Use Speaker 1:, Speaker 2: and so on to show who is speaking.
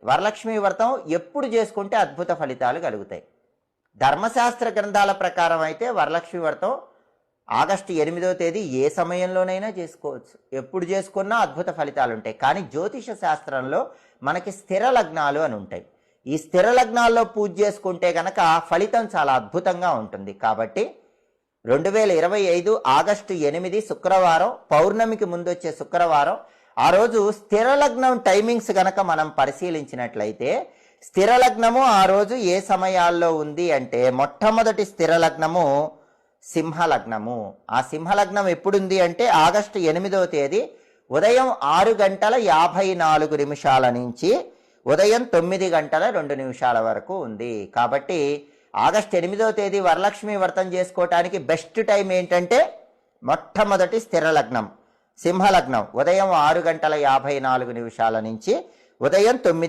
Speaker 1: వరలక్ష్మి వ్రతం ఎప్పుడు చేసుకుంటే అద్భుత ఫలితాలు కలుగుతాయి? ధర్మశాస్త్ర గ్రంథాల ప్రకారం అయితే వరలక్ష్మి వ్రతం ఆగస్టు 8వ తేదీ ఏ సమయంలోనైనా చేసుకోవచ్చు. ఎప్పుడు చేసుకున్నా అద్భుత ఫలితాలు ఉంటాయి. కానీ జ్యోతిష శాస్త్రంలో మనకి స్థిర లగ్నాలు అని ఉంటాయి. ఈ స్థిర లగ్నాల్లో పూజ చేసుకుంటే కనుక ఫలితం చాలా అద్భుతంగా ఉంటుంది. కాబట్టి 2025 ఆగస్టు 8 శుక్రవారం, పౌర్ణమికి ముందు వచ్చే శుక్రవారం, ఆ రోజు స్థిర లగ్నం టైమింగ్స్ గనక మనం పరిశీలించినట్లయితే స్థిర లగ్నము ఆ రోజు ఏ సమయాల్లో ఉంది అంటే మొట్టమొదటి స్థిర లగ్నము సింహలగ్నము. ఆ సింహలగ్నం ఎప్పుడుంది అంటే ఆగస్టు 8వ తేదీ ఉదయం 6:54 నుంచి ఉదయం 9:02 వరకు ఉంది. కాబట్టి ఆగస్టు 8వ తేదీ వరలక్ష్మి వ్రతం చేసుకోవటానికి బెస్ట్ టైం ఏంటంటే మొట్టమొదటి స్థిర లగ్నం సింహలగ్నం ఉదయం 6:54 నుంచి ఉదయం 9